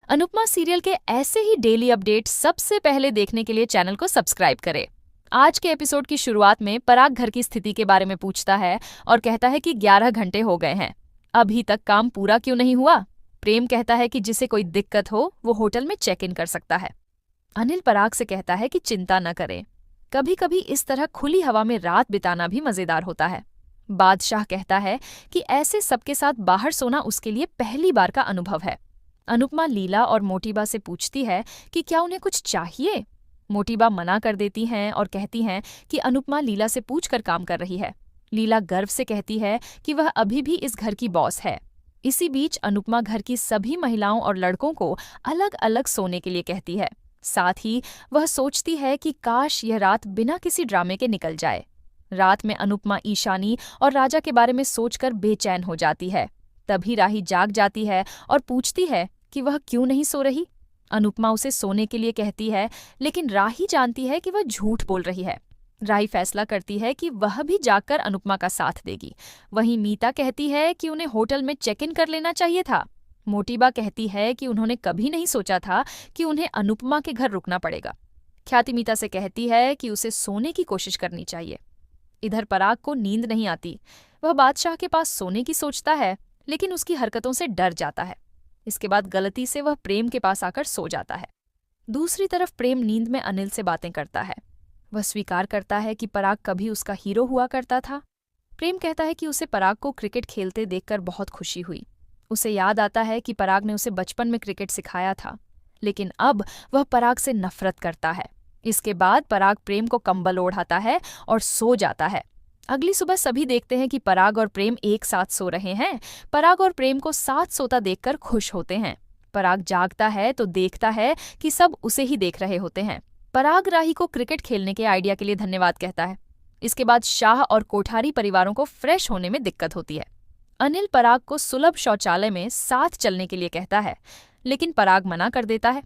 Anupama serial के ऐसे ही daily update सबसे पहले देखने के लिए चैनल को सब्सक्राइब करें। आज के एपिसोड की शुरुआत में पराग घर की स्थिति के बारे में पूछता है और कहता है कि 11 घंटे हो गए हैं, अभी तक काम पूरा क्यों नहीं हुआ। प्रेम कहता है कि जिसे कोई दिक्कत हो वो होटल में चेक इन कर सकता है। अनिल पराग से कहता है कि चिंता न करें, कभी कभी इस तरह खुली हवा में रात बिताना भी मजेदार होता है। बादशाह कहता है कि ऐसे सबके साथ बाहर सोना उसके लिए पहली बार का अनुभव है। अनुपमा लीला और मोटीबा से पूछती है कि क्या उन्हें कुछ चाहिए। मोटीबा मना कर देती हैं और कहती हैं कि अनुपमा लीला से पूछकर काम कर रही है। लीला गर्व से कहती है कि वह अभी भी इस घर की बॉस है। इसी बीच अनुपमा घर की सभी महिलाओं और लड़कों को अलग अलग सोने के लिए कहती है। साथ ही वह सोचती है कि काश यह रात बिना किसी ड्रामे के निकल जाए। रात में अनुपमा ईशानी और राजा के बारे में सोचकर बेचैन हो जाती है। तभी राही जाग जाती है और पूछती है कि वह क्यों नहीं सो रही। अनुपमा उसे सोने के लिए कहती है, लेकिन राही जानती है कि वह झूठ बोल रही है। राही फैसला करती है कि वह भी जागकर अनुपमा का साथ देगी। वहीं मीता कहती है कि उन्हें होटल में चेक इन कर लेना चाहिए था। मोटीबा कहती है कि उन्होंने कभी नहीं सोचा था कि उन्हें अनुपमा के घर रुकना पड़ेगा। ख्याति मीता से कहती है कि उसे सोने की कोशिश करनी चाहिए। इधर पराग को नींद नहीं आती। वह बादशाह के पास सोने की सोचता है, लेकिन उसकी हरकतों से डर जाता है। इसके बाद गलती से वह प्रेम के पास आकर सो जाता है। दूसरी तरफ प्रेम नींद में अनिल से बातें करता है। वह स्वीकार करता है कि पराग कभी उसका हीरो हुआ करता था। प्रेम कहता है कि उसे पराग को क्रिकेट खेलते देखकर बहुत खुशी हुई। उसे याद आता है कि पराग ने उसे बचपन में क्रिकेट सिखाया था, लेकिन अब वह पराग से नफरत करता है। इसके बाद पराग प्रेम को कंबल ओढ़ाता है और सो जाता है। अगली सुबह सभी देखते हैं कि पराग और प्रेम एक साथ सो रहे हैं। पराग और प्रेम को साथ सोता देखकर खुश होते हैं। पराग जागता है तो देखता है कि सब उसे ही देख रहे होते हैं। पराग राही को क्रिकेट खेलने के आइडिया के लिए धन्यवाद कहता है। इसके बाद शाह और कोठारी परिवारों को फ्रेश होने में दिक्कत होती है। अनिल पराग को सुलभ शौचालय में साथ चलने के लिए कहता है, लेकिन पराग मना कर देता है।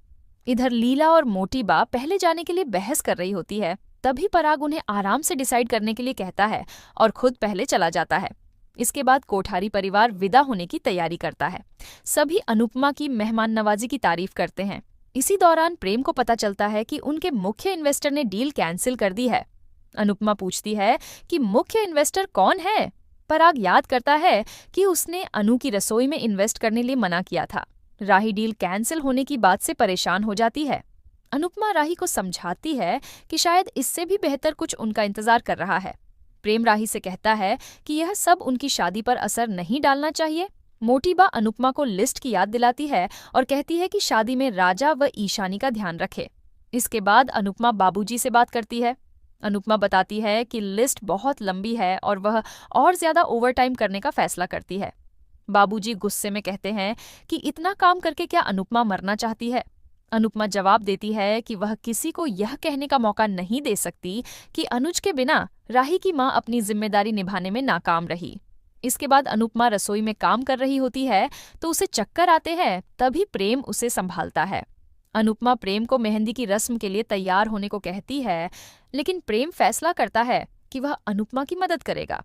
इधर लीला और मोटीबा पहले जाने के लिए बहस कर रही होती है। तभी पराग उन्हें आराम से डिसाइड करने के लिए कहता है और खुद पहले चला जाता है। इसके बाद कोठारी परिवार विदा होने की तैयारी करता है। सभी अनुपमा की मेहमान नवाजी की तारीफ करते हैं। इसी दौरान प्रेम को पता चलता है कि उनके मुख्य इन्वेस्टर ने डील कैंसिल कर दी है। अनुपमा पूछती है कि मुख्य इन्वेस्टर कौन है। पराग याद करता है कि उसने अनु की रसोई में इन्वेस्ट करने लिए मना किया था। राही डील कैंसिल होने की बात से परेशान हो जाती है। अनुपमा राही को समझाती है कि शायद इससे भी बेहतर कुछ उनका इंतजार कर रहा है। प्रेम राही से कहता है कि यह सब उनकी शादी पर असर नहीं डालना चाहिए। मोटीबा अनुपमा को लिस्ट की याद दिलाती है और कहती है कि शादी में राजा व ईशानी का ध्यान रखे। इसके बाद अनुपमा बाबूजी से बात करती है। अनुपमा बताती है कि लिस्ट बहुत लंबी है और वह और ज्यादा ओवरटाइम करने का फैसला करती है। बाबूजी गुस्से में कहते हैं कि इतना काम करके क्या अनुपमा मरना चाहती है। अनुपमा जवाब देती है कि वह किसी को यह कहने का मौका नहीं दे सकती कि अनुज के बिना राही की मां अपनी जिम्मेदारी निभाने में नाकाम रही। इसके बाद अनुपमा रसोई में काम कर रही होती है तो उसे चक्कर आते हैं। तभी प्रेम उसे संभालता है। अनुपमा प्रेम को मेहंदी की रस्म के लिए तैयार होने को कहती है, लेकिन प्रेम फैसला करता है कि वह अनुपमा की मदद करेगा।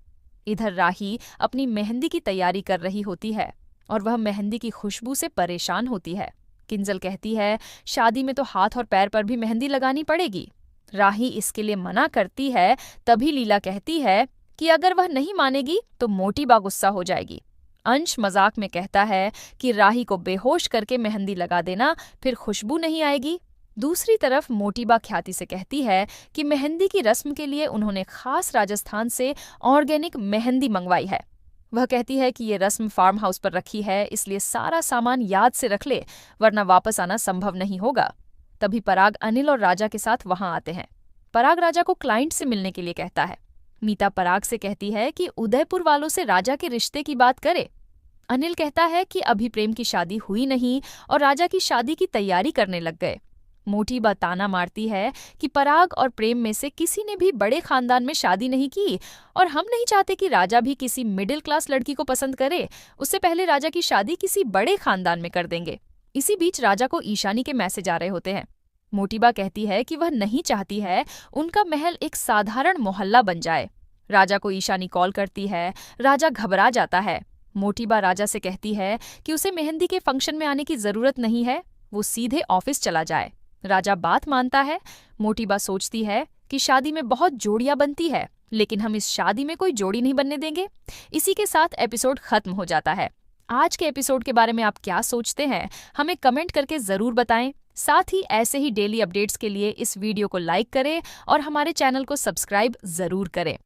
इधर राही अपनी मेहंदी की तैयारी कर रही होती है और वह मेहंदी की खुशबू से परेशान होती है। किंजल कहती है, शादी में तो हाथ और पैर पर भी मेहंदी लगानी पड़ेगी। राही इसके लिए मना करती है। तभी लीला कहती है कि अगर वह नहीं मानेगी तो मोटीबा गुस्सा हो जाएगी। अंश मजाक में कहता है कि राही को बेहोश करके मेहंदी लगा देना, फिर खुशबू नहीं आएगी। दूसरी तरफ मोटीबा ख्याति से कहती है कि मेहंदी की रस्म के लिए उन्होंने खास राजस्थान से ऑर्गेनिक मेहंदी मंगवाई है। वह कहती है कि ये रस्म फार्म हाउस पर रखी है, इसलिए सारा सामान याद से रख ले, वरना वापस आना संभव नहीं होगा। तभी पराग अनिल और राजा के साथ वहां आते हैं। पराग राजा को क्लाइंट से मिलने के लिए कहता है। मीता पराग से कहती है कि उदयपुर वालों से राजा के रिश्ते की बात करे। अनिल कहता है कि अभी प्रेम की शादी हुई नहीं और राजा की शादी की तैयारी करने लग गए। मोटीबा ताना मारती है कि पराग और प्रेम में से किसी ने भी बड़े खानदान में शादी नहीं की और हम नहीं चाहते कि राजा भी किसी मिडिल क्लास लड़की को पसंद करे। उससे पहले राजा की शादी किसी बड़े खानदान में कर देंगे। इसी बीच राजा को ईशानी के मैसेज आ रहे होते हैं। मोटीबा कहती है कि वह नहीं चाहती है उनका महल एक साधारण मोहल्ला बन जाए। राजा को ईशानी कॉल करती है। राजा घबरा जाता है। मोटीबा राजा से कहती है कि उसे मेहंदी के फंक्शन में आने की जरूरत नहीं है, वो सीधे ऑफिस चला जाए। राजा बात मानता है। मोटीबा सोचती है कि शादी में बहुत जोड़ियां बनती है, लेकिन हम इस शादी में कोई जोड़ी नहीं बनने देंगे। इसी के साथ एपिसोड खत्म हो जाता है। आज के एपिसोड के बारे में आप क्या सोचते हैं, हमें कमेंट करके जरूर बताएं। साथ ही ऐसे ही डेली अपडेट्स के लिए इस वीडियो को लाइक करें और हमारे चैनल को सब्सक्राइब जरूर करें।